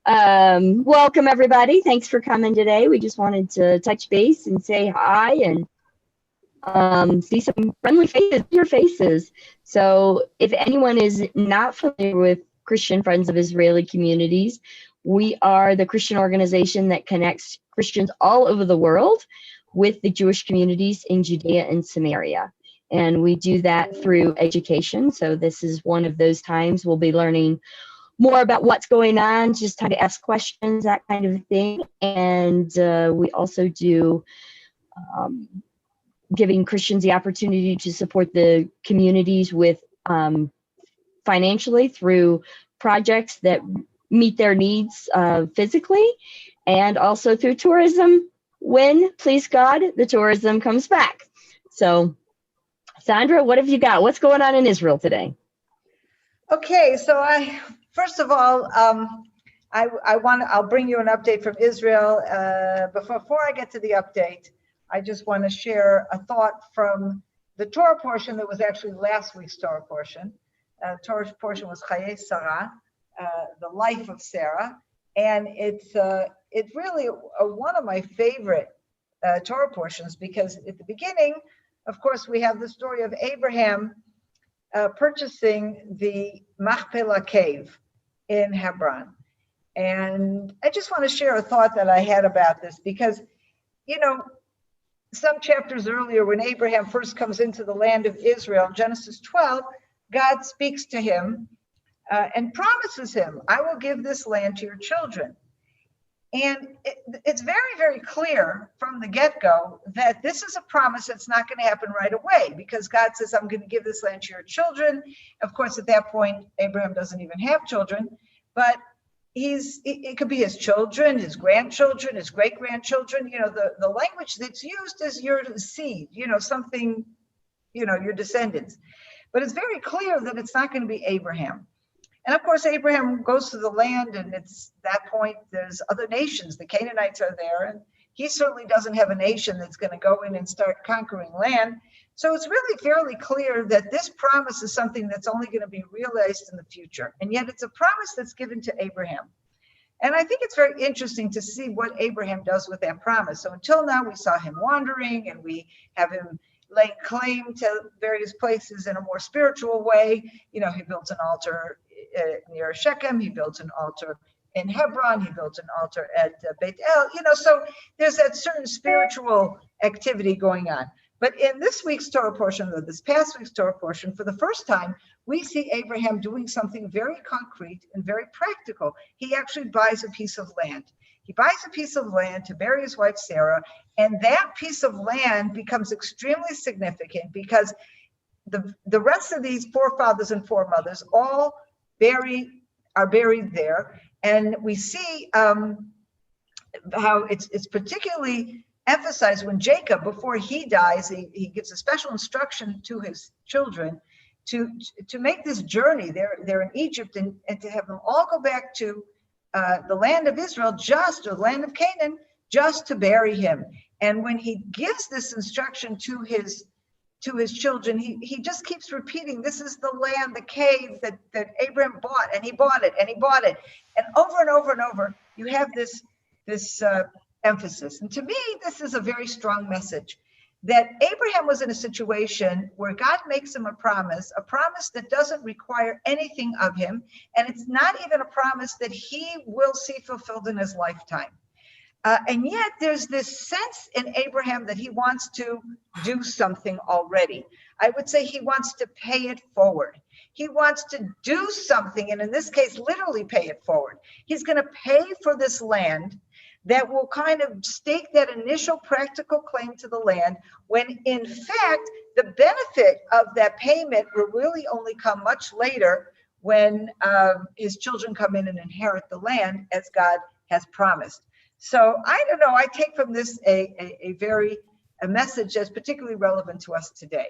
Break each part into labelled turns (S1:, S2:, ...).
S1: Welcome, everybody. Thanks for coming today. We just wanted to touch base and say hi and see some friendly faces, your faces. So if anyone is not familiar with Christian Friends of Israeli Communities, we are the Christian organization that connects Christians all over the world with the Jewish communities in Judea and Samaria. And we do that through education. So this is one of those times we'll be learning more about what's going on, just how to ask questions, that kind of thing. And we also do giving Christians the opportunity to support the communities with financially through projects that meet their needs physically, and also through tourism when, please God, the tourism comes back. So, Sondra, what have you got? What's going on in Israel today?
S2: Okay, so first of all, I'll bring you an update from Israel. But before I get to the update, I just want to share a thought from the Torah portion that was actually last week's Torah portion. Torah portion was Chaye Sarah, the life of Sarah, and it's really one of my favorite Torah portions, because at the beginning, of course, we have the story of Abraham purchasing the Machpelah cave in Hebron. And I just want to share a thought that I had about this, because, you know, some chapters earlier, when Abraham first comes into the land of Israel, Genesis 12, God speaks to him and promises him, I will give this land to your children. And it's very, very clear from the get-go that this is a promise that's not going to happen right away, because God says, I'm going to give this land to your children. Of course, at that point, Abraham doesn't even have children, but it could be his children, his grandchildren, his great-grandchildren. You know, the language that's used is your seed, you know, something, you know, your descendants. But it's very clear that it's not going to be Abraham. And of course, Abraham goes to the land, and it's that point, there's other nations. The Canaanites are there, and he certainly doesn't have a nation that's going to go in and start conquering land. So it's really fairly clear that this promise is something that's only going to be realized in the future. And yet it's a promise that's given to Abraham. And I think it's very interesting to see what Abraham does with that promise. So until now, we saw him wandering, and we have him laying claim to various places in a more spiritual way. You know, he built an altar near Shechem, he built an altar in Hebron, he built an altar at Beit El, you know, so there's that certain spiritual activity going on. But in this week's Torah portion, or this past week's Torah portion, for the first time, we see Abraham doing something very concrete and very practical. He actually buys a piece of land. He buys a piece of land to bury his wife Sarah, and that piece of land becomes extremely significant, because the rest of these forefathers and foremothers all are buried there. And we see how it's particularly emphasized when Jacob, before he dies, he gives a special instruction to his children to make this journey. They're in Egypt, and to have them all go back to the land of Israel, or the land of Canaan, just to bury him. And when he gives this instruction to his children, he just keeps repeating, this is the land, the cave that Abraham bought, and he bought it, and he bought it. And over, you have this emphasis. And to me, this is a very strong message, that Abraham was in a situation where God makes him a promise that doesn't require anything of him. And it's not even a promise that he will see fulfilled in his lifetime. And yet there's this sense in Abraham that he wants to do something already. I would say he wants to pay it forward. He wants to do something, and in this case, literally pay it forward. He's going to pay for this land that will kind of stake that initial practical claim to the land, when in fact, the benefit of that payment will really only come much later, when his children come in and inherit the land as God has promised. So I don't know, I take from this a message that's particularly relevant to us today.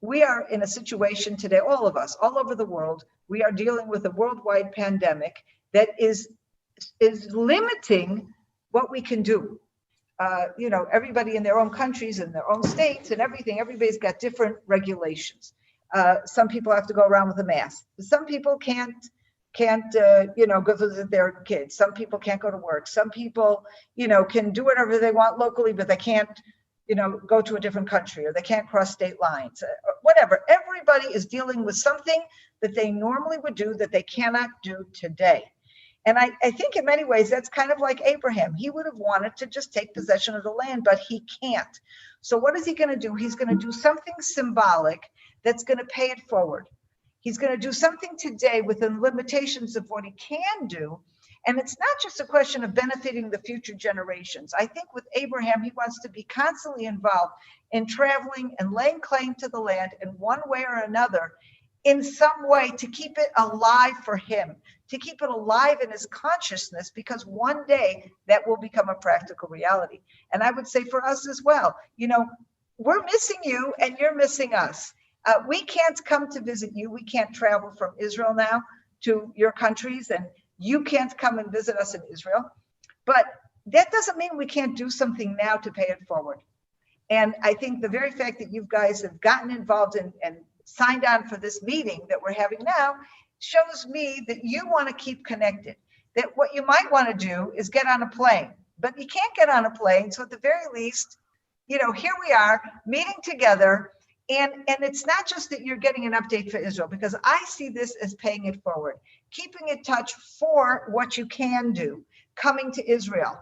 S2: We are in a situation today, all of us, all over the world, we are dealing with a worldwide pandemic that is limiting what we can do. You know, everybody in their own countries and their own states and everything, everybody's got different regulations. Some people have to go around with a mask. Some people can't can't, go visit their kids. Some people can't go to work. Some people, can do whatever they want locally, but they can't, go to a different country, or they can't cross state lines, or whatever. Everybody is dealing with something that they normally would do that they cannot do today. And I think in many ways, that's kind of like Abraham. He would have wanted to just take possession of the land, but he can't. So what is he going to do? He's going to do something symbolic that's going to pay it forward. He's going to do something today within limitations of what he can do. And it's not just a question of benefiting the future generations. I think with Abraham, he wants to be constantly involved in traveling and laying claim to the land in one way or another, in some way, to keep it alive for him, to keep it alive in his consciousness, because one day that will become a practical reality. And I would say for us as well, we're missing you and you're missing us. We can't come to visit you. We can't travel from Israel now to your countries, and you can't come and visit us in Israel. But that doesn't mean we can't do something now to pay it forward. And I think the very fact that you guys have gotten involved and signed on for this meeting that we're having now shows me that you want to keep connected, that what you might want to do is get on a plane, but you can't get on a plane. So at the very least, here we are meeting together. And it's not just that you're getting an update for Israel, because I see this as paying it forward, keeping in touch for what you can do, coming to Israel,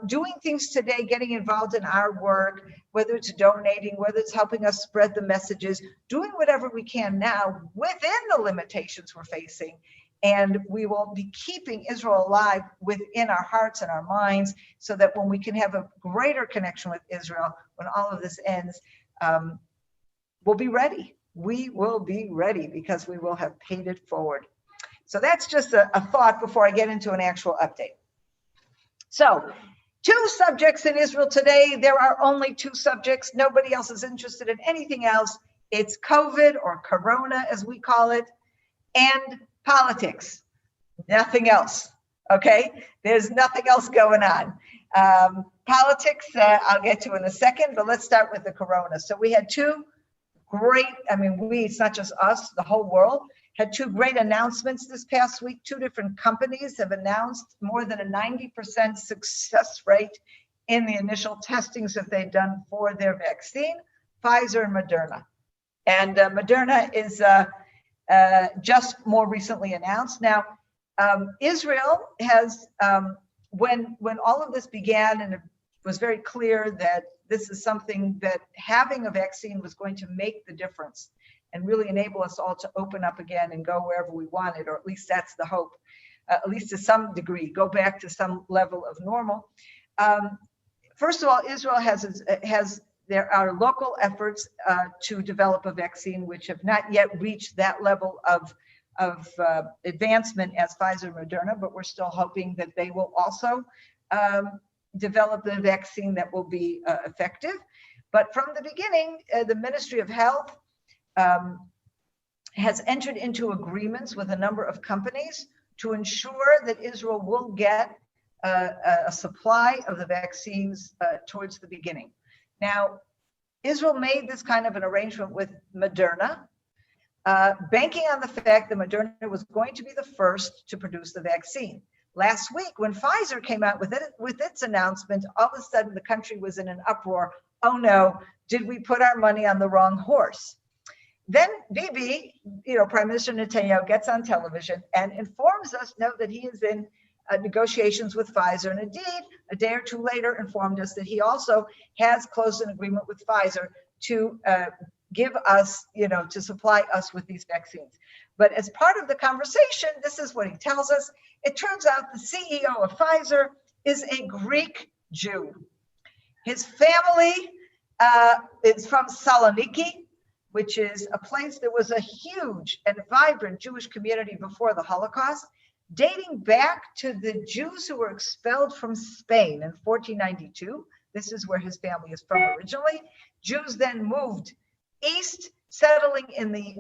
S2: doing things today, getting involved in our work, whether it's donating, whether it's helping us spread the messages, doing whatever we can now within the limitations we're facing. And we will be keeping Israel alive within our hearts and our minds, so that when we can have a greater connection with Israel, when all of this ends, we'll be ready. We will be ready because we will have paid it forward. So that's just a thought before I get into an actual update. So 2 subjects in Israel today. There are only 2 subjects. Nobody else is interested in anything else. It's COVID, or Corona as we call it, and politics. Nothing else. Okay? There's nothing else going on. Politics, I'll get to in a second, but let's start with the Corona. So we had 2 great, it's not just us, the whole world had 2 great announcements this past week. 2 different companies have announced more than a 90% success rate in the initial testings that they've done for their vaccine, Pfizer and Moderna. And Moderna is just more recently announced. Now, Israel has, when all of this began, and it was very clear that this is something that having a vaccine was going to make the difference and really enable us all to open up again and go wherever we wanted, or at least that's the hope, at least to some degree, go back to some level of normal. First of all, Israel there are local efforts to develop a vaccine which have not yet reached that level of advancement as Pfizer and Moderna, but we're still hoping that they will also develop the vaccine that will be effective. But from the beginning, the Ministry of Health has entered into agreements with a number of companies to ensure that Israel will get a supply of the vaccines towards the beginning. Now, Israel made this kind of an arrangement with Moderna, banking on the fact that Moderna was going to be the first to produce the vaccine. Last week, when Pfizer came out with its announcement, all of a sudden the country was in an uproar. Oh no, did we put our money on the wrong horse? Then Bibi, Prime Minister Netanyahu, gets on television and informs us now that he is in negotiations with Pfizer, and indeed, a day or 2 later, informed us that he also has closed an agreement with Pfizer to give us, to supply us with these vaccines. But as part of the conversation, this is what he tells us. It turns out the CEO of Pfizer is a Greek Jew. His family is from Saloniki, which is a place that was a huge and vibrant Jewish community before the Holocaust, dating back to the Jews who were expelled from Spain in 1492. This is where his family is from originally. Jews then moved east, settling in the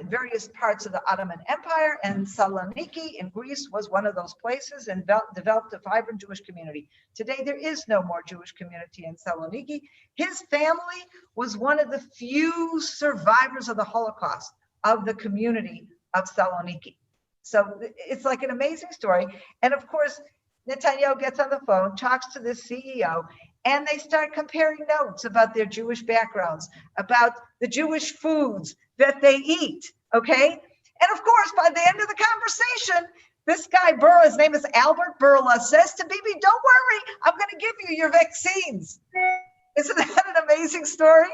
S2: various parts of the Ottoman Empire, and Saloniki in Greece was one of those places and developed a vibrant Jewish community. Today, there is no more Jewish community in Saloniki. His family was one of the few survivors of the Holocaust of the community of Saloniki. So it's like an amazing story. And of course, Netanyahu gets on the phone, talks to the CEO, and they start comparing notes about their Jewish backgrounds, about the Jewish foods that they eat, okay? And of course, by the end of the conversation, this guy, Burla, his name is Albert Burla, says to Bibi, don't worry, I'm going to give you your vaccines. Isn't that an amazing story?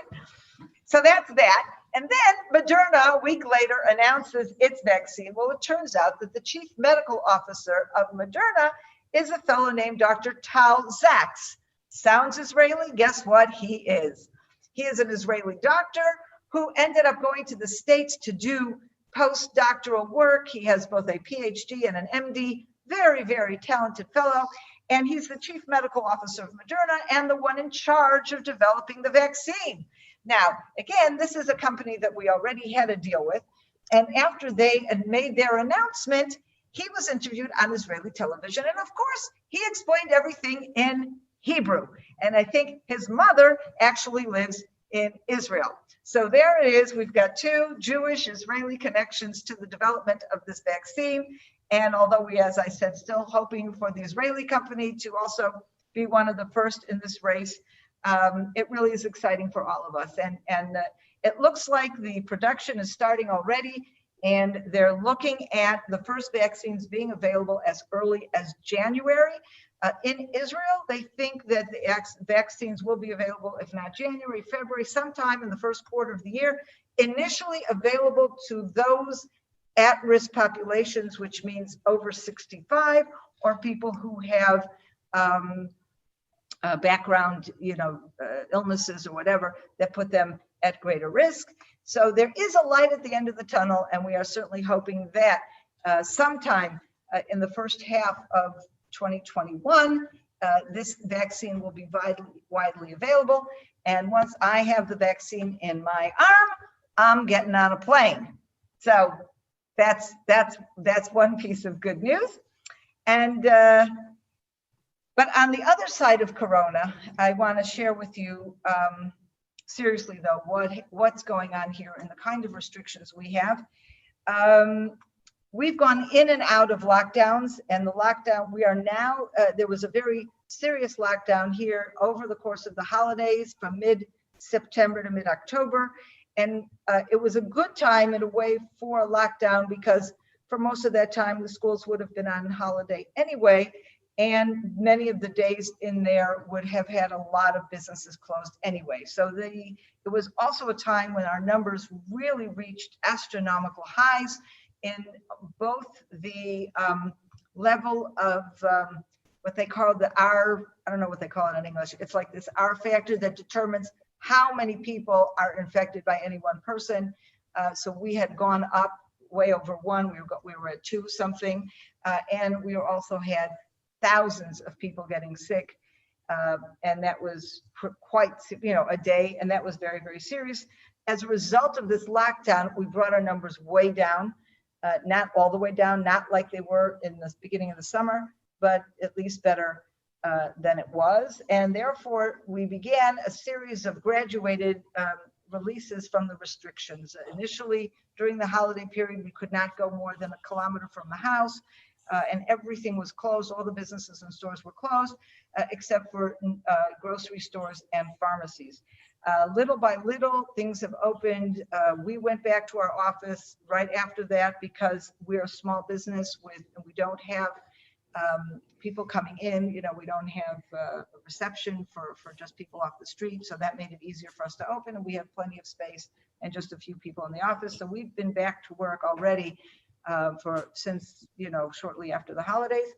S2: So that's that. And then Moderna, a week later, announces its vaccine. Well, it turns out that the chief medical officer of Moderna is a fellow named Dr. Tal Zaks. Sounds Israeli? Guess what? He is. He is an Israeli doctor who ended up going to the States to do postdoctoral work. He has both a PhD and an MD, very, very talented fellow. And he's the chief medical officer of Moderna and the one in charge of developing the vaccine. Now, again, this is a company that we already had a deal with. And after they had made their announcement, he was interviewed on Israeli television. And of course, he explained everything in Hebrew. And I think his mother actually lives in Israel. So there it is. We've got two Jewish Israeli connections to the development of this vaccine. And although we, as I said, still hoping for the Israeli company to also be one of the first in this race, it really is exciting for all of us. And it looks like the production is starting already, and they're looking at the first vaccines being available as early as January. In Israel, they think that the vaccines will be available, if not January, February, sometime in the first quarter of the year, initially available to those at-risk populations, which means over 65, or people who have background, illnesses or whatever that put them at greater risk. So there is a light at the end of the tunnel, and we are certainly hoping that sometime in the first half of 2021, this vaccine will be widely available. And once I have the vaccine in my arm, I'm getting on a plane. So that's one piece of good news. And but on the other side of Corona, I want to share with you, seriously though, what's going on here and the kind of restrictions we have. We've gone in and out of lockdowns, and the lockdown, we are now, there was a very serious lockdown here over the course of the holidays from mid-September to mid-October. And it was a good time in a way for a lockdown, because for most of that time, the schools would have been on holiday anyway. And many of the days in there would have had a lot of businesses closed anyway. So it was also a time when our numbers really reached astronomical highs in both the level of what they call the R, I don't know what they call it in English. It's like this R factor that determines how many people are infected by any one person. So we had gone up way over 1. We were at 2 something, and we also had thousands of people getting sick, and that was quite, a day, and that was very, very serious. As a result of this lockdown, we brought our numbers way down, not all the way down, not like they were in the beginning of the summer, but at least better than it was. And therefore, we began a series of graduated releases from the restrictions. Initially, during the holiday period, we could not go more than 1 kilometer from the house. And everything was closed. All the businesses and stores were closed, except for grocery stores and pharmacies. Little by little, things have opened. We went back to our office right after that because we're a small business we don't have people coming in. We don't have a reception for just people off the street. So that made it easier for us to open, and we have plenty of space and just a few people in the office. So we've been back to work already since shortly after the holidays.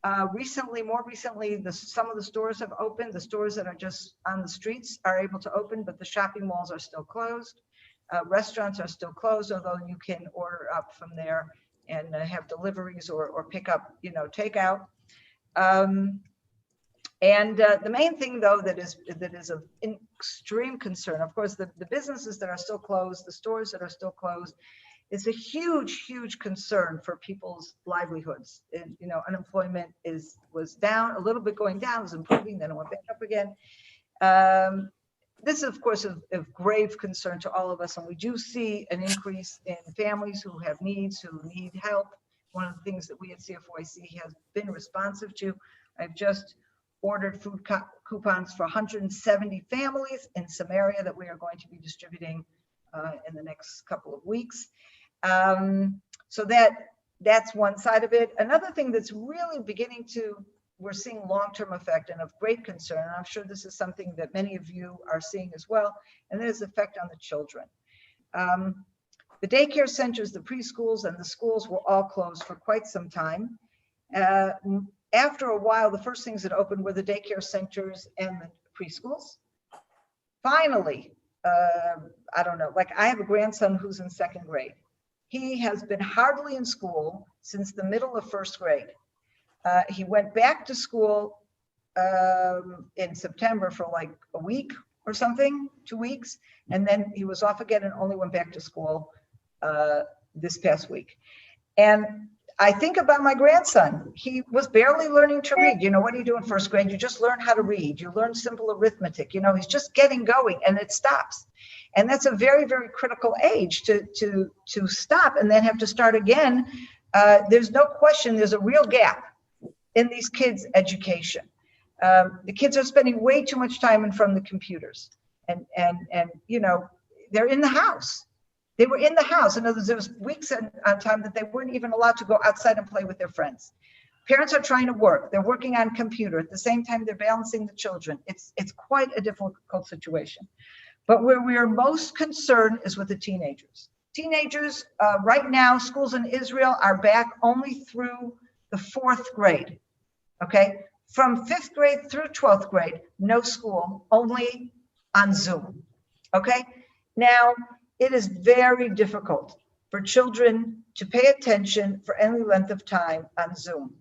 S2: More recently, some of the stores have opened. The stores that are just on the streets are able to open, but the shopping malls are still closed. Restaurants are still closed, although you can order up from there and have deliveries or pick up, takeout. And the main thing, though, that is of extreme concern, of course, the businesses that are still closed, the stores that are still closed, is a huge, huge concern for people's livelihoods. And, unemployment was down a little bit, going down, was improving, then it went back up again. This is, of course, of grave concern to all of us, and we do see an increase in families who have needs, who need help, one of the things that we at CFOIC have been responsive to. I've just ordered food coupons for 170 families in Samaria that we are going to be distributing in the next couple of weeks. So that's one side of it. Another thing that's really beginning to, we're seeing long-term effect and of great concern, and I'm sure this is something that many of you are seeing as well, and that is effect on the children. The daycare centers, the preschools, and the schools were all closed for quite some time. After a while, the first things that opened were the daycare centers and the preschools. Finally, I don't know, like I have a grandson who's in 2nd grade. He has been hardly in school since the middle of 1st grade. He went back to school in September for like a week or something, 2 weeks, and then he was off again and only went back to school this past week. And I think about my grandson. He was barely learning to read. You know, what do you do in 1st grade? You just learn how to read. You learn simple arithmetic. You know, he's just getting going and it stops. And that's a very, very critical age to stop and then have to start again. There's no question there's a real gap in these kids' education. The kids are spending way too much time in front of the computers. And you know, they're in the house. They were in the house. In other words, there was weeks on time that they weren't even allowed to go outside and play with their friends. Parents are trying to work. They're working on computer. At the same time, they're balancing the children. It's quite a difficult situation. But where we are most concerned is with the teenagers. Teenagers, right now, schools in Israel are back only through the 4th grade, okay? From 5th grade through 12th grade, no school, only on Zoom, okay? Now, it is very difficult for children to pay attention for any length of time on Zoom.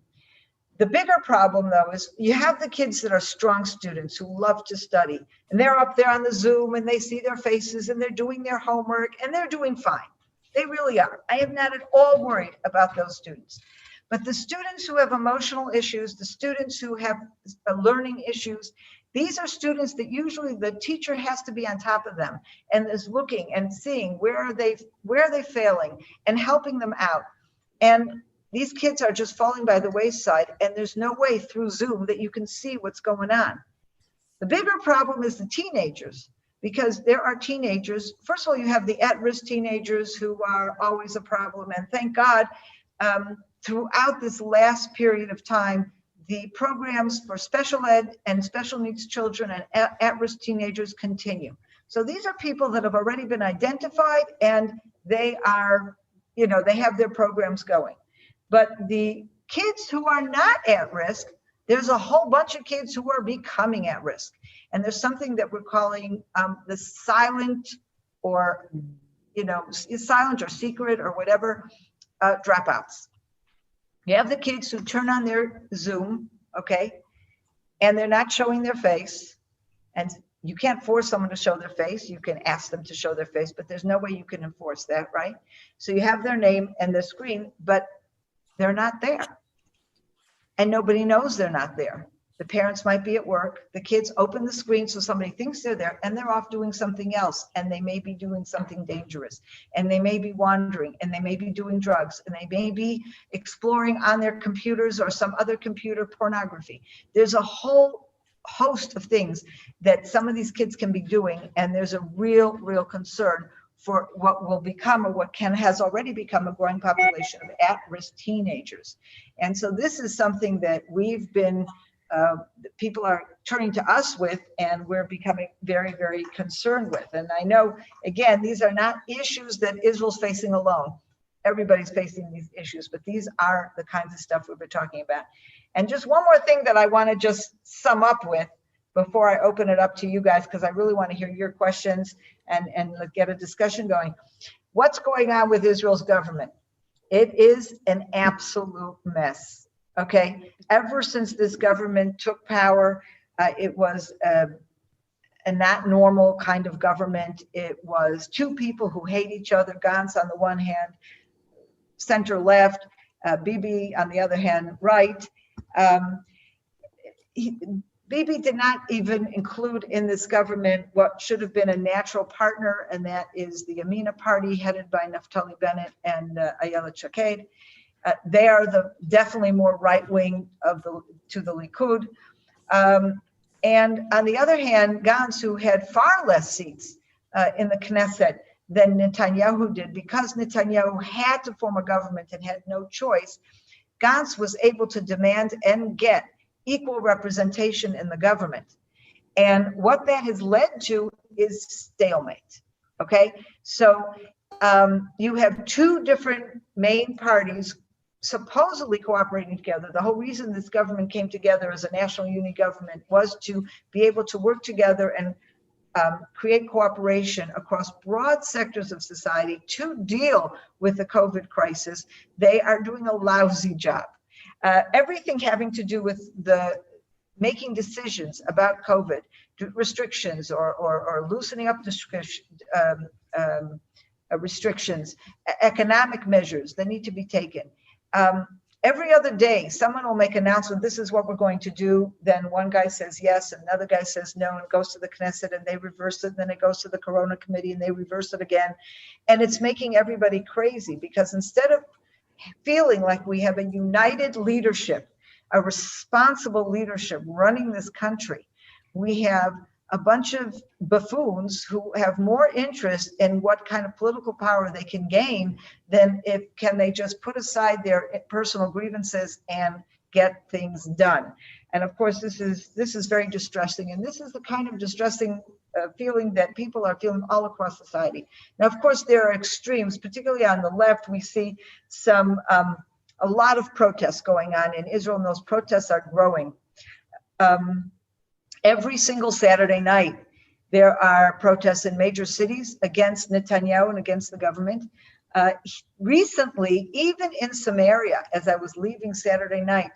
S2: The bigger problem, though, is you have the kids that are strong students who love to study, and they're up there on the Zoom, and they see their faces, and they're doing their homework, and they're doing fine. They really are. I am not at all worried about those students. But the students who have emotional issues, the students who have learning issues, these are students that usually the teacher has to be on top of them and is looking and seeing where are they failing and helping them out. And these kids are just falling by the wayside, and there's no way through Zoom that you can see what's going on. The bigger problem is the teenagers, because there are teenagers. First of all, you have the at-risk teenagers who are always a problem. And thank God, throughout this last period of time, the programs for special ed and special needs children and at-risk teenagers continue. So these are people that have already been identified, and they are, you know, they have their programs going. But the kids who are not at risk, there's a whole bunch of kids who are becoming at risk. And there's something that we're calling the silent or, you know, silent or secret or whatever dropouts. You have the kids who turn on their Zoom, okay, and they're not showing their face. And you can't force someone to show their face. You can ask them to show their face, but there's no way you can enforce that, right? So you have their name and their screen, but they're not there. And nobody knows they're not there. The parents might be at work. The kids open the screen so somebody thinks they're there, and they're off doing something else, and they may be doing something dangerous, and they may be wandering, and they may be doing drugs, and they may be exploring on their computers or some other computer pornography. There's a whole host of things that some of these kids can be doing, and there's a real concern for what will become, or what has already become, a growing population of at-risk teenagers. And so this is something that we've been people are turning to us with, and we're becoming very concerned with. And I know, again, these are not issues that Israel's facing alone. Everybody's facing these issues, but these are the kinds of stuff we've been talking about. And just one more thing that I want to just sum up with before I open it up to you guys, because I really want to hear your questions and get a discussion going. What's going on with Israel's government? It is an absolute mess. Okay, ever since this government took power, it was a not normal kind of government. It was two people who hate each other, Gantz on the one hand, center left, Bibi on the other hand, right. Bibi did not even include in this government what should have been a natural partner, and that is the Yamina party headed by Naftali Bennett and Ayelet Shaked. They are definitely more right-wing to the Likud. And on the other hand, Gantz, who had far less seats in the Knesset than Netanyahu did, because Netanyahu had to form a government and had no choice, Gantz was able to demand and get equal representation in the government. And what that has led to is stalemate. Okay, so you have two different main parties supposedly cooperating together. The whole reason this government came together as a national unity government was to be able to work together and create cooperation across broad sectors of society to deal with the COVID crisis. They are doing a lousy job. Everything having to do with the making decisions about COVID, restrictions or loosening up restrictions, economic measures that need to be taken. Every other day, someone will make an announcement, this is what we're going to do. Then one guy says yes, and another guy says no, and it goes to the Knesset and they reverse it. And then it goes to the Corona Committee and they reverse it again. And it's making everybody crazy, because instead of feeling like we have a united leadership, a responsible leadership running this country, we have a bunch of buffoons who have more interest in what kind of political power they can gain than can they just put aside their personal grievances and get things done. And of course, this is very distressing, and this is the kind of distressing feeling that people are feeling all across society. Now, of course, there are extremes, particularly on the left. We see a lot of protests going on in Israel, and those protests are growing. Every single Saturday night, there are protests in major cities against Netanyahu and against the government. Recently, even in Samaria, as I was leaving Saturday night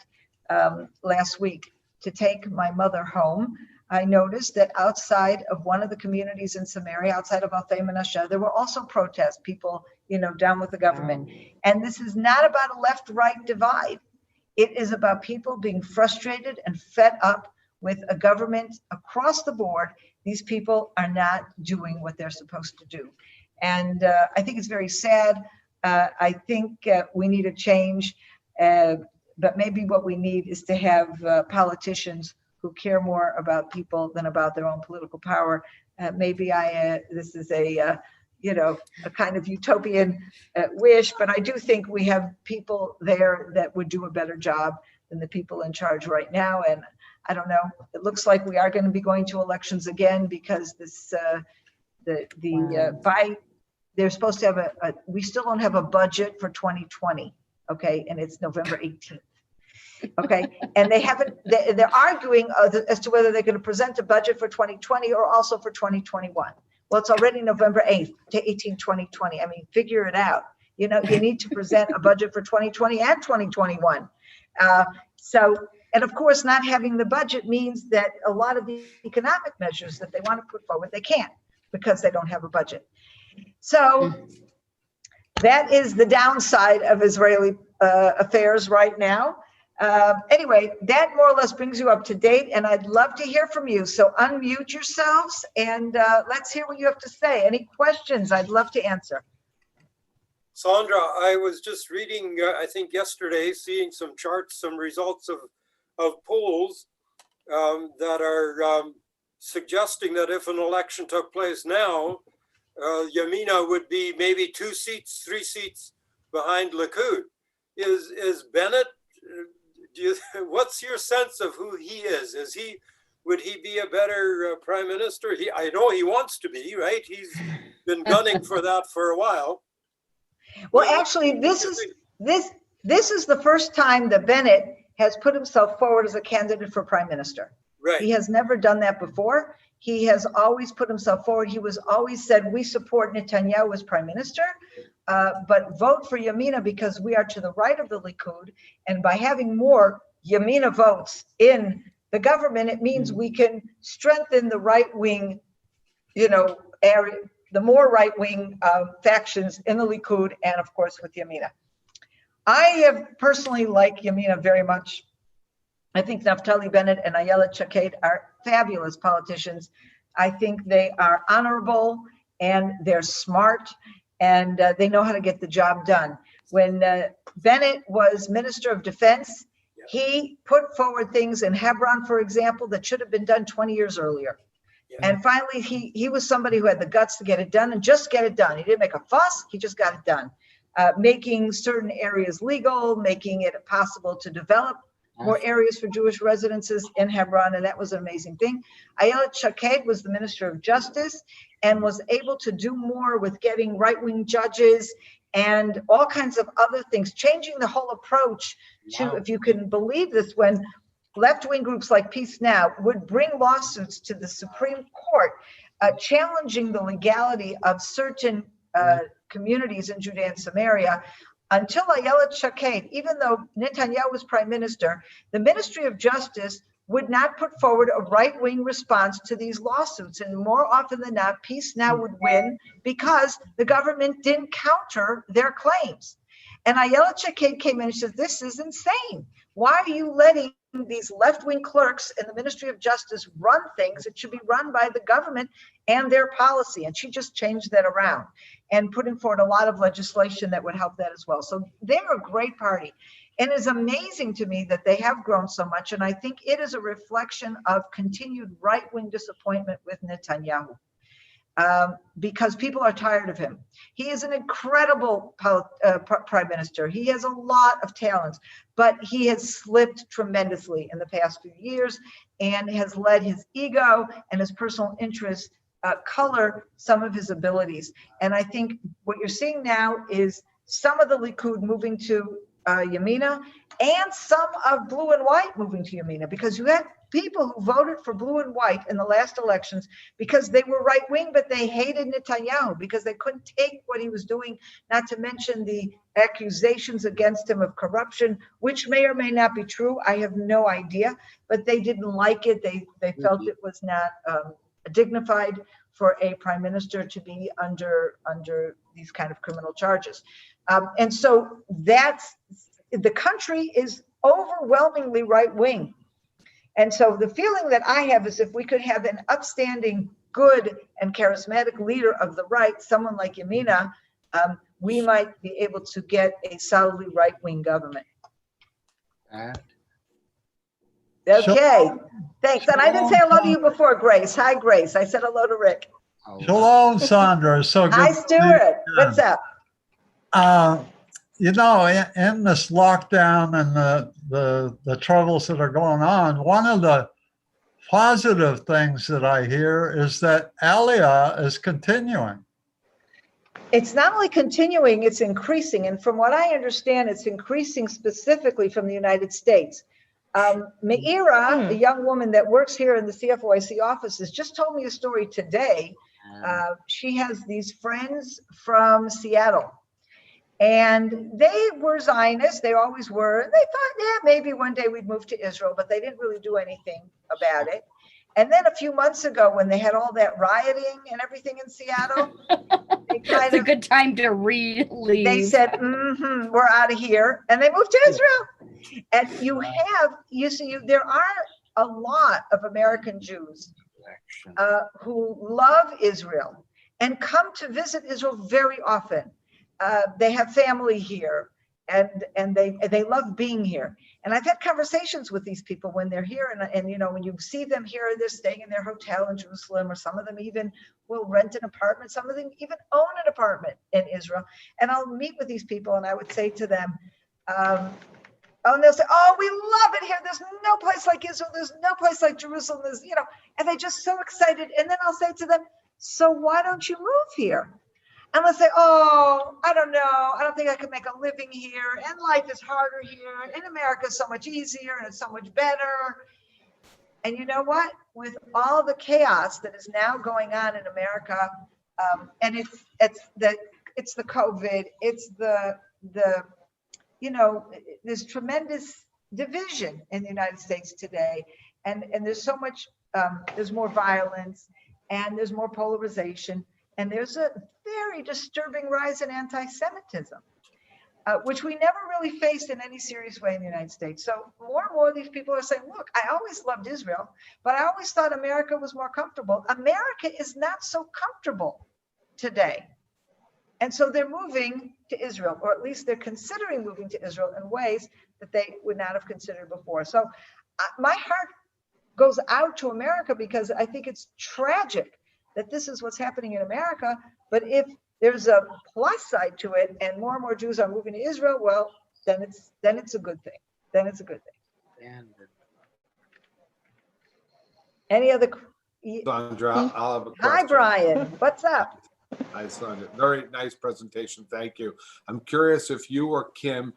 S2: last week to take my mother home, I noticed that outside of one of the communities in Samaria, outside of Alfei Menashe, there were also protests, people, down with the government. And this is not about a left-right divide. It is about people being frustrated and fed up with a government across the board. These people are not doing what they're supposed to do. And I think it's very sad. I think we need a change, but maybe what we need is to have politicians who care more about people than about their own political power. Maybe this is a kind of utopian wish, but I do think we have people there that would do a better job than the people in charge right now. And I don't know, it looks like we are going to be going to elections again, because they're supposed to have we still don't have a budget for 2020. Okay. And it's November 18th. Okay. And they're arguing as to whether they're going to present a budget for 2020 or also for 2021. Well, it's already November 8th to 18, 2020. I mean, figure it out. You need to present a budget for 2020 and 2021. And of course, not having the budget means that a lot of the economic measures that they want to put forward, they can't, because they don't have a budget. So that is the downside of Israeli affairs right now. Anyway, that more or less brings you up to date, and I'd love to hear from you. So unmute yourselves and let's hear what you have to say. Any questions? I'd love to answer.
S3: Sondra, I was just reading, I think yesterday, seeing some charts, some results of polls that are suggesting that if an election took place now, Yamina would be maybe 2 seats, 3 seats behind Likud. Is Bennett? What's your sense of who he is? Would he be a better prime minister? I know he wants to be, right? He's been gunning for that for a while.
S2: Well, actually, this is the first time that Bennett has put himself forward as a candidate for prime minister.
S3: Right.
S2: He has never done that before. He has always put himself forward. He was always said, we support Netanyahu as prime minister, but vote for Yamina because we are to the right of the Likud. And by having more Yamina votes in the government, it means we can strengthen the right-wing, area, the more right-wing factions in the Likud, and of course with Yamina. I have personally liked Yamina very much. I think Naftali Bennett and Ayelet Shaked are fabulous politicians. I think they are honorable and they're smart and they know how to get the job done. When Bennett was Minister of Defense, he put forward things in Hebron, for example, that should have been done 20 years earlier. And finally, he was somebody who had the guts to get it done and just get it done. He didn't make a fuss, he just got it done. Making certain areas legal, making it possible to develop more areas for Jewish residences in Hebron, and that was an amazing thing. Ayelet Shaked was the Minister of Justice and was able to do more with getting right-wing judges and all kinds of other things, changing the whole approach to, if you can believe this, when left-wing groups like Peace Now would bring lawsuits to the Supreme Court, challenging the legality of certain communities in Judea and Samaria. Until Ayelet Shaked, even though Netanyahu was prime minister, the Ministry of Justice would not put forward a right-wing response to these lawsuits. And more often than not, Peace Now would win because the government didn't counter their claims. And Ayelet Shaked came in and said, this is insane. Why are you letting these left-wing clerks in the Ministry of Justice run things? It should be run by the government and their policy. And she just changed that around and putting forward a lot of legislation that would help that as well. So they're a great party. And it's amazing to me that they have grown so much. And I think it is a reflection of continued right-wing disappointment with Netanyahu. Because people are tired of him. He is an incredible prime minister. He has a lot of talents, but he has slipped tremendously in the past few years and has let his ego and his personal interests color some of his abilities. And I think what you're seeing now is some of the Likud moving to Yamina and some of blue and white moving to Yamina, because you had people who voted for blue and white in the last elections because they were right wing, but they hated Netanyahu because they couldn't take what he was doing, not to mention the accusations against him of corruption, which may or may not be true. I have no idea, but they didn't like it. They felt it was not dignified for a prime minister to be under these kind of criminal charges. And so the country is overwhelmingly right wing. And so the feeling that I have is if we could have an upstanding, good and charismatic leader of the right, someone like Yamina, we might be able to get a solidly right-wing government. Okay, thanks. And I didn't say hello to you before, Grace. Hi, Grace. I said hello to Rick.
S4: Shalom, Sondra. So good.
S2: Hi, Stuart. What's up?
S4: You know, in this lockdown and the troubles that are going on, one of the positive things that I hear is that Aliyah is continuing.
S2: It's not only continuing, it's increasing. And from what I understand, it's increasing specifically from the United States. Meira, a young woman that works here in the CFOIC offices, just told me a story today. She has these friends from Seattle. And they were Zionists, they always were. They thought, yeah, maybe one day we'd move to Israel, but they didn't really do anything about it. And then a few months ago, when they had all that rioting and everything in Seattle,
S5: it's a good time to leave.
S2: They said, we're out of here. And they moved to Israel. And you see, there are a lot of American Jews who love Israel and come to visit Israel very often. They have family here and they love being here. And I've had conversations with these people when they're here and you know, when you see them here, they're staying in their hotel in Jerusalem, or some of them even will rent an apartment. Some of them even own an apartment in Israel. And I'll meet with these people and I would say to them, and they'll say, oh, we love it here. There's no place like Israel. There's no place like Jerusalem. There's, you know, and they're just so excited. And then I'll say to them, so why don't you move here? And let's say, oh, I don't know. I don't think I can make a living here. And life is harder here. And America is so much easier and it's so much better. And you know what? With all the chaos that is now going on in America, and it's the COVID, it's the you know, there's tremendous division in the United States today. And there's so much, there's more violence and there's more polarization. And there's a very disturbing rise in anti-Semitism, which we never really faced in any serious way in the United States. So more and more of these people are saying, look, I always loved Israel, but I always thought America was more comfortable. America is not so comfortable today. And so they're moving to Israel, or at least they're considering moving to Israel in ways that they would not have considered before. So my heart goes out to America, because I think it's tragic that this is what's happening in America. But if there's a plus side to it and more Jews are moving to Israel, well, then it's a good thing. Then it's a good thing. Any other?
S6: Sondra, I'll have a question.
S2: Hi, Brian. What's up?
S6: Hi, Sondra. Very nice presentation. Thank you. I'm curious if you or Kim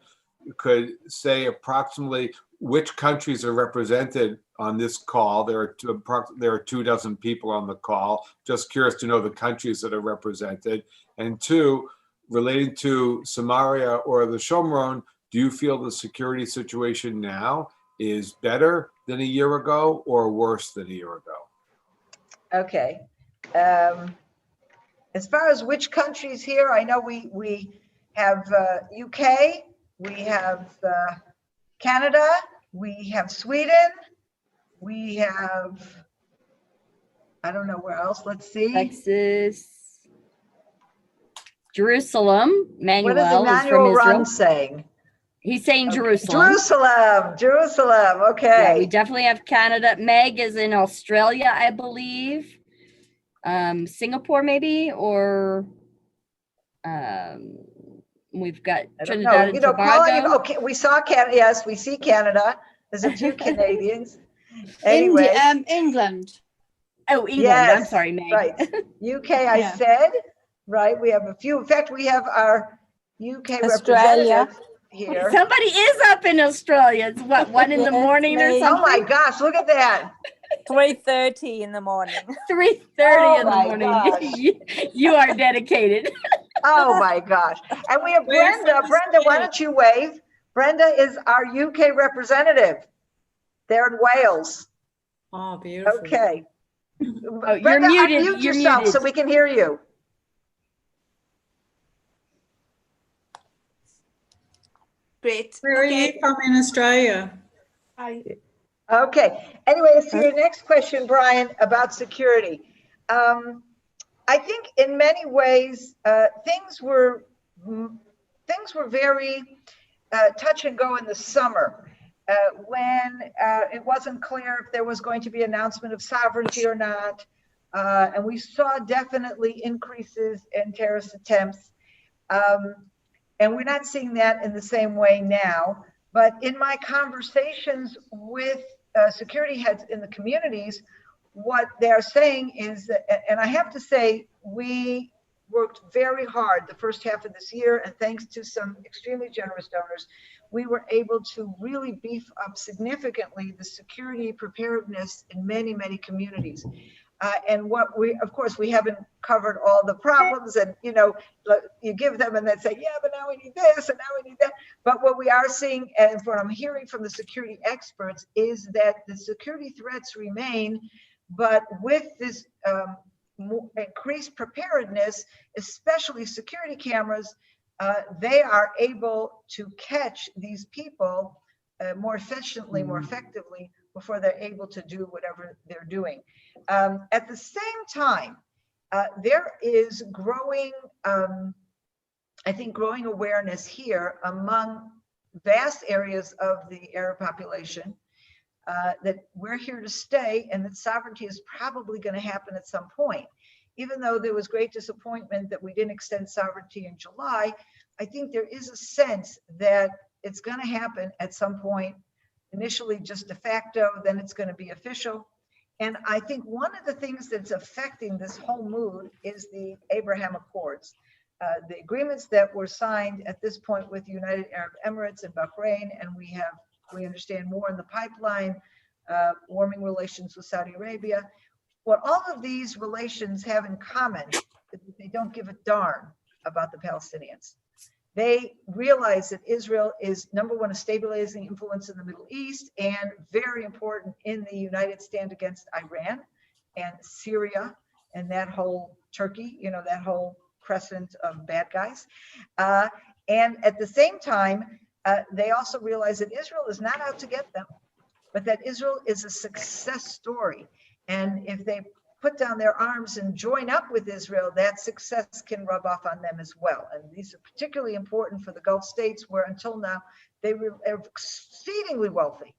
S6: could say approximately which countries are represented on this call. There are 24 people on the call. Just curious to know the countries that are represented. And two, relating to Samaria or the Shomron, do you feel the security situation now is better than a year ago or worse than a year ago?
S2: Okay. As far as which countries here, I know we have UK, we have Canada, we have Sweden, we have, I don't know where else, let's see.
S5: Texas, Jerusalem. Manuel
S2: What is
S5: is from
S2: Emmanuel
S5: Israel.
S2: Run saying?
S5: He's saying
S2: Okay.
S5: Jerusalem.
S2: Jerusalem,
S5: Yeah,
S2: okay.
S5: we definitely have Canada. Meg is in Australia, I believe. Singapore maybe, or we've got
S2: I don't
S5: Trinidad
S2: know.
S5: and
S2: Calling,
S5: Tobago.
S2: okay, we saw Canada. Yes, we see Canada. There's a few Canadians. Anyway,
S7: England.
S5: Oh, England.
S2: yes,
S5: I'm sorry, Meg.
S2: right. UK, I said, right. We have a few. In fact, we have our UK
S7: Australia.
S2: representative here.
S5: Somebody is up in Australia. It's what, 1 in the morning or
S7: me.
S2: Oh my
S5: something?
S2: gosh, look at that.
S7: 3:30 in the morning.
S5: 3:30 in the
S2: my
S5: morning.
S2: gosh.
S5: You are dedicated.
S2: Oh my gosh. And we have Brenda. Brenda, why don't you wave? Brenda is our UK representative. They're in Wales.
S8: Oh, beautiful.
S2: Okay.
S5: Oh, you're
S2: Brenda,
S5: muted.
S2: unmute
S5: You're
S2: yourself
S5: muted.
S2: so we can hear you.
S7: Great.
S8: Where are you from in Australia?
S7: Hi.
S2: Okay. Anyway, so your next question, Brian, about security. I think in many ways things were very touch and go in the summer when it wasn't clear if there was going to be an announcement of sovereignty or not, and we saw definitely increases in terrorist attempts, and we're not seeing that in the same way now. But in my conversations with security heads in the communities, what they're saying is that, and I have to say, we worked very hard the first half of this year, and thanks to some extremely generous donors, we were able to really beef up significantly the security preparedness in many, many communities. And what we, of course, we haven't covered all the problems, and you know, you give them and then say, yeah, but now we need this and now we need that. But what we are seeing, and what I'm hearing from the security experts, is that the security threats remain, but with this increased preparedness, especially security cameras, they are able to catch these people more efficiently, more effectively, before they're able to do whatever they're doing. At the same time, there is growing, I think, growing awareness here among vast areas of the Arab population that we're here to stay, and that sovereignty is probably going to happen at some point. Even though there was great disappointment that we didn't extend sovereignty in July, I think there is a sense that it's going to happen at some point, initially just de facto, then it's going to be official. And I think one of the things that's affecting this whole mood is the Abraham Accords. The agreements that were signed at this point with the United Arab Emirates and Bahrain, and we understand more in the pipeline, warming relations with Saudi Arabia. What all of these relations have in common is that they don't give a darn about the Palestinians. They realize that Israel is, number one, a stabilizing influence in the Middle East, and very important in the united stand against Iran and Syria and that whole Turkey, you know, that whole crescent of bad guys. And at the same time, they also realize that Israel is not out to get them, but that Israel is a success story. And if they put down their arms and join up with Israel, that success can rub off on them as well. And these are particularly important for the Gulf states, where until now they were exceedingly wealthy.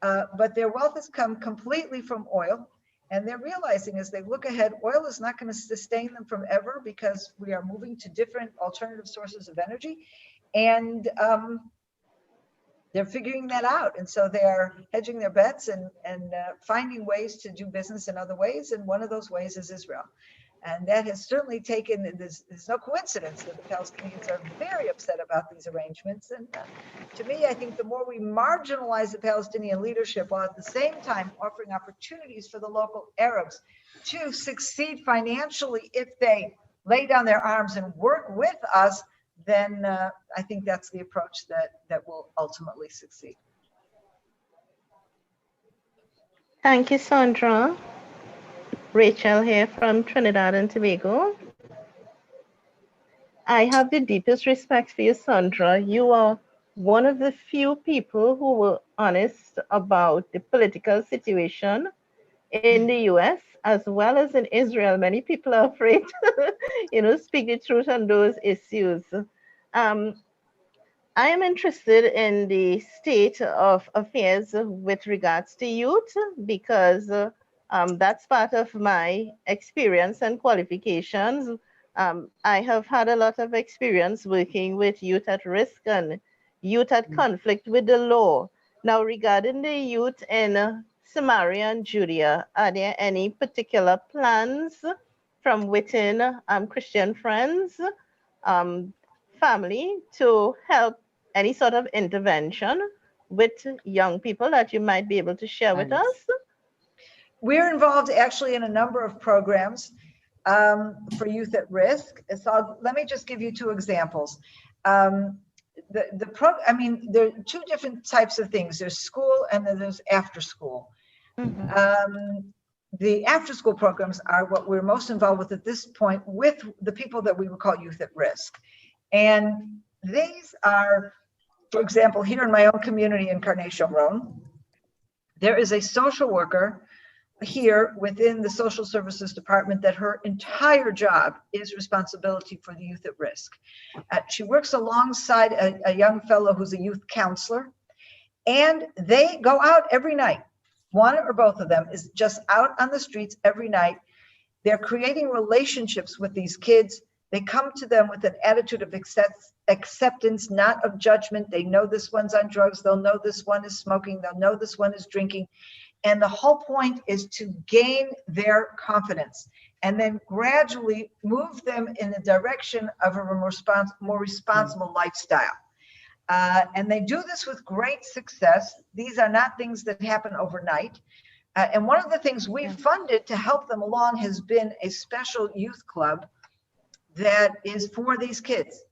S2: But their wealth has come completely from oil. And they're realizing as they look ahead, oil is not going to sustain them from ever, because we are moving to different alternative sources of energy. And they're figuring that out. And so they are hedging their bets and finding ways to do business in other ways. And one of those ways is Israel. And that has certainly taken, there's no coincidence that the Palestinians are very upset about these arrangements. And to me, I think the more we marginalize the Palestinian leadership, while at the same time offering opportunities for the local Arabs to succeed financially if they lay down their arms and work with us, then I think that's the approach that will ultimately succeed.
S9: Thank you, Sondra. Rachel here from Trinidad and Tobago. I have the deepest respect for you, Sondra. You are one of the few people who were honest about the political situation in the US as well as in Israel. Many people are afraid to, speak the truth on those issues. I am interested in the state of affairs with regards to youth, because that's part of my experience and qualifications. I have had a lot of experience working with youth at risk and youth at conflict with the law. Now, regarding the youth in Samaria and Judea, are there any particular plans from within Christian Friends family to help any sort of intervention with young people that you might be able to share with us?
S2: We're involved actually in a number of programs for youth at risk. So let me just give you two examples. There are two different types of things. There's school and then there's after school. The after school programs are what we're most involved with at this point with the people that we would call youth at risk. And these are, for example, here in my own community in Carnation-Rhone, there is a social worker here within the social services department that her entire job is responsibility for the youth at risk. She works alongside a young fellow who's a youth counselor, and they go out every night. One or both of them is just out on the streets every night. They're creating relationships with these kids. They come to them with an attitude of acceptance, not of judgment. They know this one's on drugs. They'll know this one is smoking. They'll know this one is drinking. And the whole point is to gain their confidence and then gradually move them in the direction of a more responsible lifestyle. And they do this with great success. These are not things that happen overnight. And one of the things we've funded to help them along has been a special youth club that is for these kids.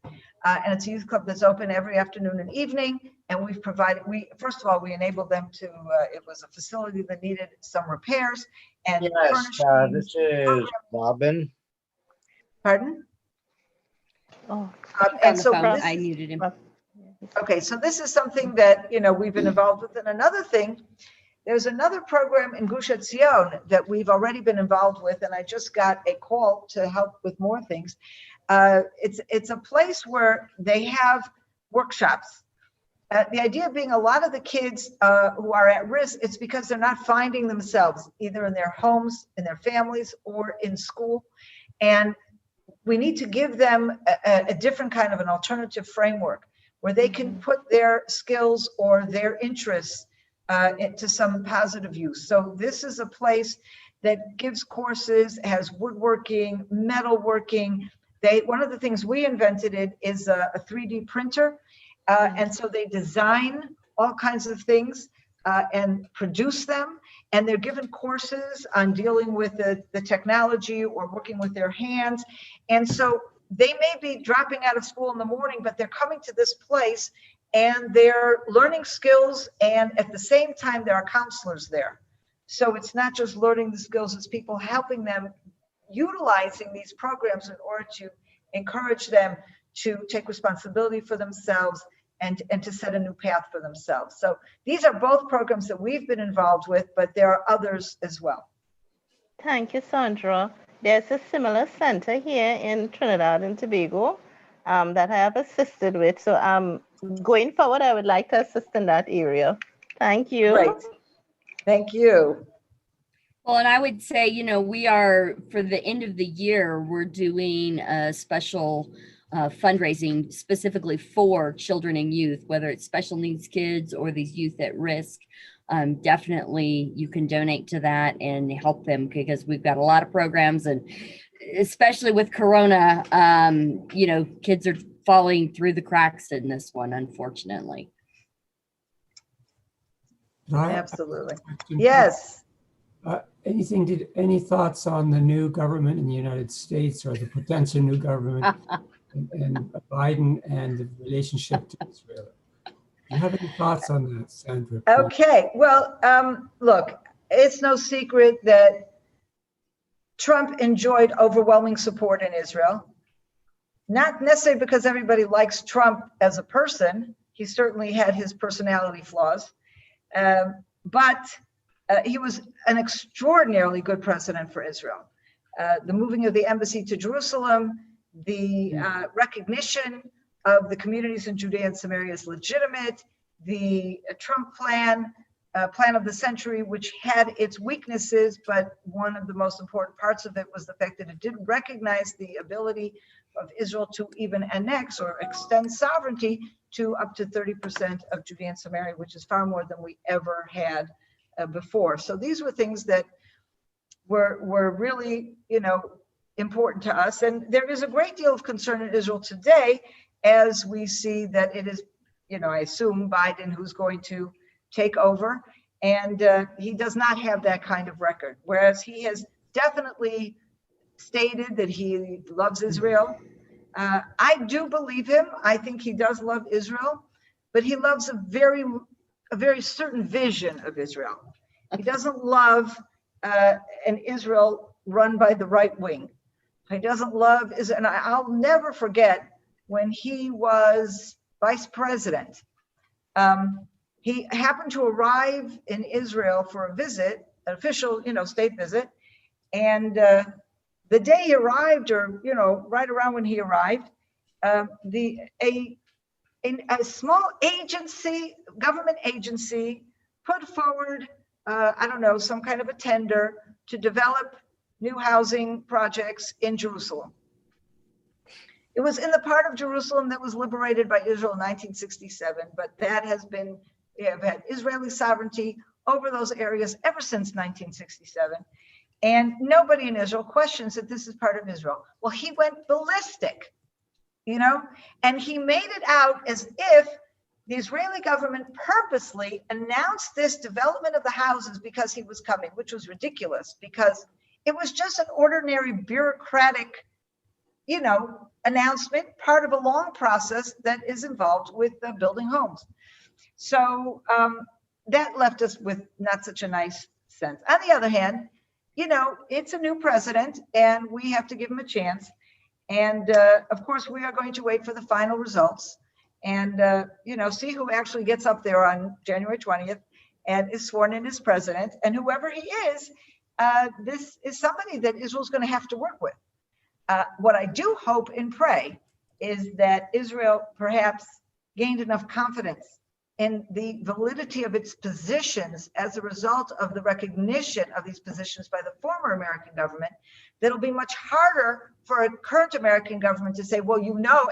S2: And it's a youth club that's open every afternoon and evening. And we've provided, first of all, we enabled them to, it was a facility that needed some repairs. And
S10: yes, this is Robin.
S2: Pardon?
S5: Oh,
S2: and so
S5: I muted him.
S2: Okay, so this is something that, we've been involved with. And another thing, there's another program in Gush Etzion that we've already been involved with, and I just got a call to help with more things. It's a place where they have workshops. The idea being a lot of the kids who are at risk, it's because they're not finding themselves either in their homes, in their families, or in school. And we need to give them a different kind of an alternative framework where they can put their skills or their interests into some positive use. So this is a place that gives courses, has woodworking, metalworking. One of the things we invented is a 3D printer. And so they design all kinds of things and produce them. And they're given courses on dealing with the technology or working with their hands. And so they may be dropping out of school in the morning, but they're coming to this place and they're learning skills. And at the same time, there are counselors there. So it's not just learning the skills, it's people helping them utilizing these programs in order to encourage them to take responsibility for themselves and to set a new path for themselves. So these are both programs that we've been involved with, but there are others as well.
S9: Thank you, Sondra. There's a similar center here in Trinidad and Tobago that I have assisted with. So going forward, I would like to assist in that area. Thank you.
S2: Great. Thank you.
S5: Well, and I would say, we are, for the end of the year, we're doing a special fundraising specifically for children and youth, whether it's special needs kids or these youth at risk. Definitely you can donate to that and help them, because we've got a lot of programs, and especially with Corona, kids are falling through the cracks in this one, unfortunately.
S2: Absolutely. Yes.
S11: Any thoughts on the new government in the United States, or the potential new government and Biden and the relationship to Israel? Do you have any thoughts on that, Sandra?
S2: Okay, well, look, it's no secret that Trump enjoyed overwhelming support in Israel. Not necessarily because everybody likes Trump as a person. He certainly had his personality flaws, but he was an extraordinarily good president for Israel. The moving of the embassy to Jerusalem, the recognition of the communities in Judea and Samaria as legitimate, the Trump plan of the century, which had its weaknesses, but one of the most important parts of it was the fact that it did recognize the ability of Israel to even annex or extend sovereignty to up to 30% of Judea and Samaria, which is far more than we ever had before. So these were things that were really, important to us. And there is a great deal of concern in Israel today, as we see that it is, I assume Biden who's going to take over, and he does not have that kind of record, whereas he has definitely stated that he loves Israel. I do believe him. I think he does love Israel, but he loves a very certain vision of Israel. He doesn't love an Israel run by the right wing. He doesn't love Israel. And I'll never forget when he was vice president. He happened to arrive in Israel for a visit, an official, state visit. And the day he arrived, or, right around when he arrived, a small agency, government agency, put forward, some kind of a tender to develop new housing projects in Jerusalem. It was in the part of Jerusalem that was liberated by Israel in 1967, but that has been, we have had Israeli sovereignty over those areas ever since 1967. And nobody in Israel questions that this is part of Israel. Well, he went ballistic, and he made it out as if the Israeli government purposely announced this development of the houses because he was coming, which was ridiculous, because it was just an ordinary bureaucratic, announcement, part of a long process that is involved with building homes. So that left us with not such a nice sense. On the other hand, it's a new president and we have to give him a chance. And of course, we are going to wait for the final results and, see who actually gets up there on January 20th and is sworn in as president. And whoever he is, this is somebody that Israel's going to have to work with. What I do hope and pray is that Israel perhaps gained enough confidence in the validity of its positions as a result of the recognition of these positions by the former American government, that it'll be much harder for a current American government to say, well,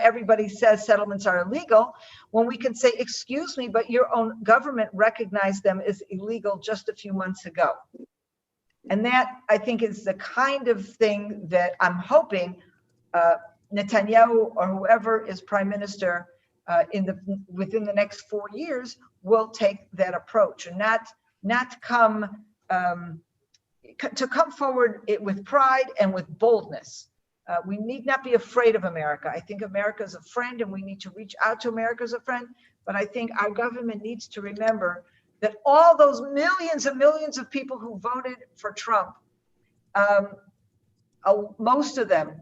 S2: everybody says settlements are illegal, when we can say, excuse me, but your own government recognized them as illegal just a few months ago. And that, I think, is the kind of thing that I'm hoping Netanyahu or whoever is prime minister within the next 4 years will take that approach, and not come forward with pride and with boldness. We need not be afraid of America. I think America is a friend, and we need to reach out to America as a friend. But I think our government needs to remember that all those millions and millions of people who voted for Trump, most of them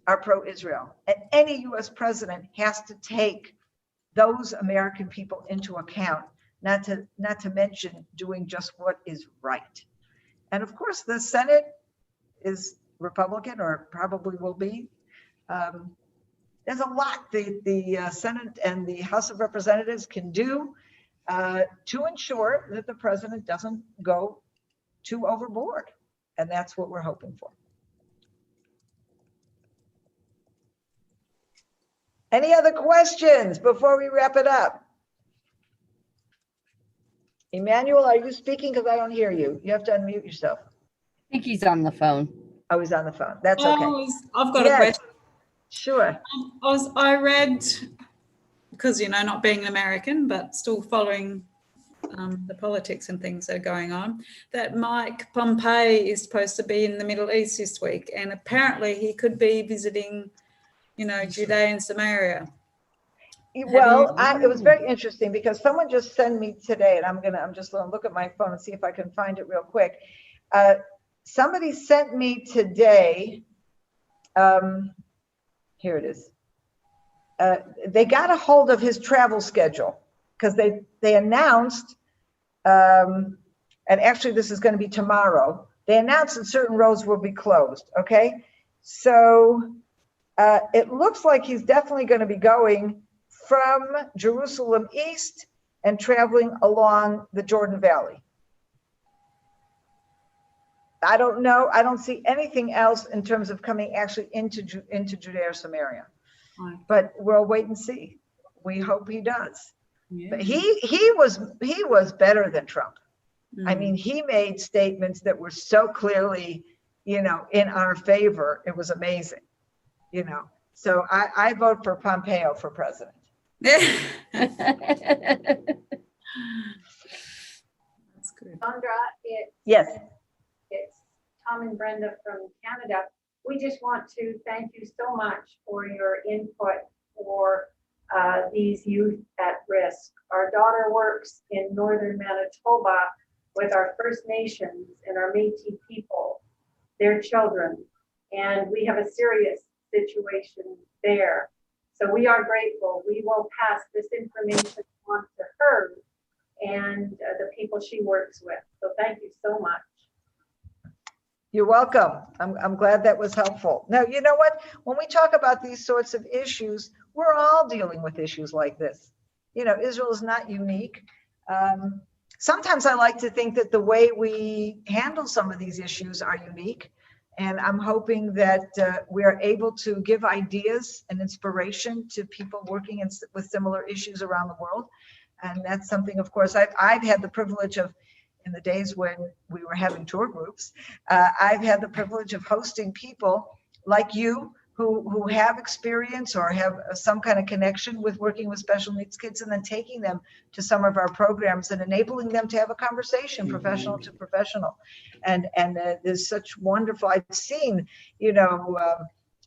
S2: are pro-Israel. And any US president has to take those American people into account, not to mention doing just what is right. And of course, the Senate is Republican, or probably will be. There's a lot the Senate and the House of Representatives can do to ensure that the president doesn't go too overboard. And that's what we're hoping for. Any other questions before we wrap it up? Emmanuel, are you speaking? Because I don't hear you. You have to unmute yourself.
S5: I think he's on the phone.
S2: Oh, he's on the phone. That's okay.
S8: I've got a
S2: Yes,
S8: question.
S2: sure.
S8: I read, because, you know, not being an American, but still following the politics and things that are going on, that Mike Pompeo is supposed to be in the Middle East this week. And apparently he could be visiting, you know, Judea and Samaria.
S2: Well, it was very interesting because someone just sent me today, and I'm just going to look at my phone and see if I can find it real quick. Somebody sent me today. Here it is. They got a hold of his travel schedule because they announced, and actually this is going to be tomorrow. They announced that certain roads will be closed. Okay, so it looks like he's definitely going to be going from Jerusalem east and traveling along the Jordan Valley. I don't know. I don't see anything else in terms of coming actually into Judea or Samaria.
S8: Right.
S2: But we'll wait and see. We hope he does.
S8: Yeah.
S2: But he was better than Trump. I mean, he made statements that were so clearly, you know, in our favor. It was amazing, you know. So I vote for Pompeo for president.
S8: That's good.
S12: Sondra,
S2: Yes.
S12: it's Tom and Brenda from Canada. We just want to thank you so much for your input for these youth at risk. Our daughter works in northern Manitoba with our First Nations and our Métis people, their children, and we have a serious situation there. So we are grateful. We will pass this information on to her and the people she works with. So thank you so much.
S2: You're welcome. I'm glad that was helpful. Now, you know what? When we talk about these sorts of issues, we're all dealing with issues like this. You know, Israel is not unique. Sometimes I like to think that the way we handle some of these issues are unique. And I'm hoping that we are able to give ideas and inspiration to people working with similar issues around the world. And that's something, of course, I've had the privilege of, in the days when we were having tour groups, I've had the privilege of hosting people like you who have experience or have some kind of connection with working with special needs kids, and then taking them to some of our programs and enabling them to have a conversation, professional to professional. And there's such wonderful, I've seen, you know,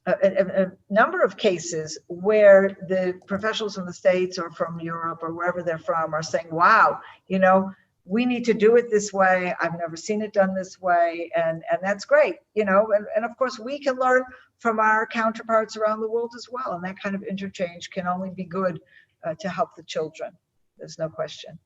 S2: a number of cases where the professionals from the States or from Europe or wherever they're from are saying, wow, you know, we need to do it this way. I've never seen it done this way. And that's great, you know, and of course we can learn from our counterparts around the world as well. And that kind of interchange can only be good to help the children. There's no question.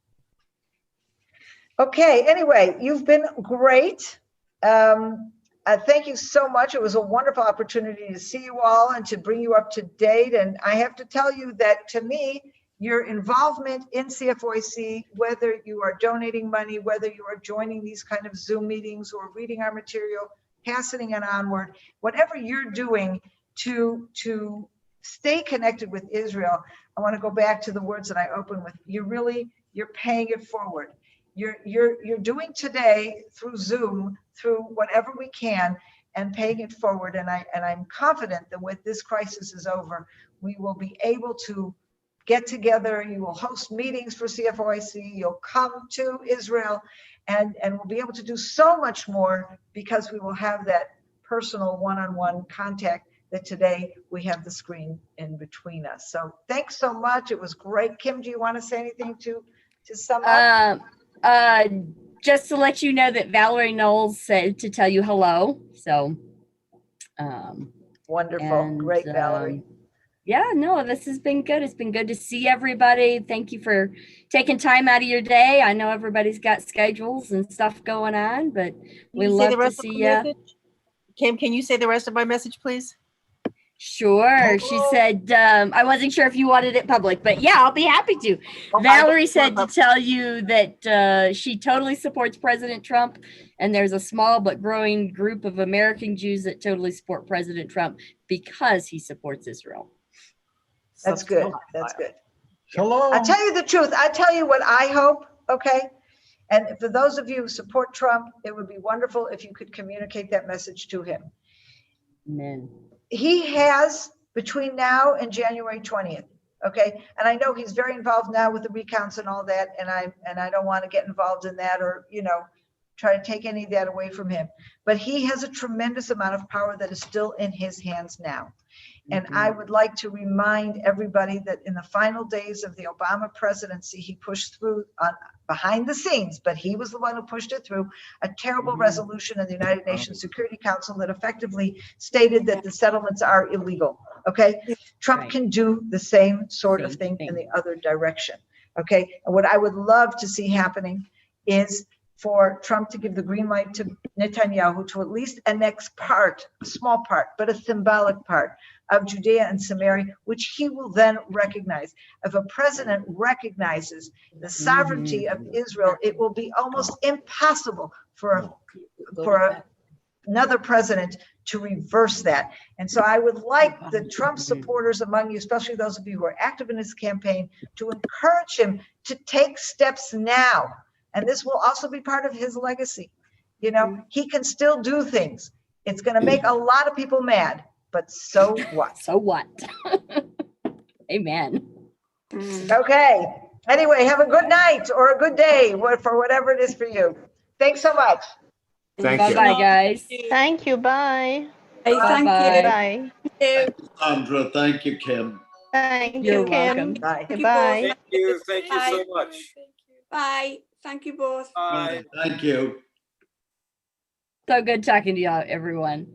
S2: Okay, anyway, you've been great. Thank you so much. It was a wonderful opportunity to see you all and to bring you up to date. And I have to tell you that to me, your involvement in CFOIC, whether you are donating money, whether you are joining these kind of Zoom meetings or reading our material, passing it onward, whatever you're doing to stay connected with Israel, I want to go back to the words that I opened with. You're paying it forward. You're doing today through Zoom, through whatever we can, and paying it forward. And I'm confident that when this crisis is over, we will be able to get together. You will host meetings for CFOIC. You'll come to Israel, and we'll be able to do so much more because we will have that personal one-on-one contact that today we have the screen in between us. So thanks so much. It was great. Kim, do you want to say anything to sum up?
S5: Just to let you know that Valerie Knowles said to tell you hello. So
S2: wonderful. Great, Valerie.
S5: Yeah, no, this has been good. It's been good to see everybody. Thank you for taking time out of your day. I know everybody's got schedules and stuff going on, but we love to see you.
S13: Kim, can you say the rest of my message, please?
S5: Sure. She said, I wasn't sure if you wanted it public, but yeah, I'll be happy to. Valerie said to tell you that she totally supports President Trump, and there's a small but growing group of American Jews that totally support President Trump because he supports Israel.
S2: That's good. That's good.
S4: Shalom.
S2: I'll tell you the truth. I tell you what I hope, okay? And for those of you who support Trump, it would be wonderful if you could communicate that message to him.
S5: Amen.
S2: He has between now and January 20th, okay? And I know he's very involved now with the recounts and all that, and I don't want to get involved in that or, you know, try to take any of that away from him. But he has a tremendous amount of power that is still in his hands now. And I would like to remind everybody that in the final days of the Obama presidency, he pushed through behind the scenes, but he was the one who pushed it through, a terrible resolution in the United Nations Security Council that effectively stated that the settlements are illegal. Okay. Trump can do the same sort of thing in the other direction. Okay. And what I would love to see happening is for Trump to give the green light to Netanyahu to at least annex part, a small part, but a symbolic part of Judea and Samaria, which he will then recognize. If a president recognizes the sovereignty of Israel, it will be almost impossible for another president to reverse that. And so I would like the Trump supporters among you, especially those of you who are active in his campaign, to encourage him to take steps now. And this will also be part of his legacy. You know, he can still do things. It's going to make a lot of people mad, but so what?
S5: So what? Amen.
S2: Okay. Anyway, have a good night or a good day for whatever it is for you. Thanks so much.
S6: Thank you.
S5: Bye, guys.
S9: Thank you. Bye.
S7: Hey, thank you.
S9: Bye.
S7: Thank you.
S14: Sandra, thank you, Kim.
S9: Thank
S5: You're
S9: you, Kim.
S5: welcome.
S2: Bye.
S9: Bye.
S3: Thank you. Thank you so much.
S7: Bye. Thank you both.
S3: Bye.
S14: Thank you.
S5: So good talking to y'all, everyone.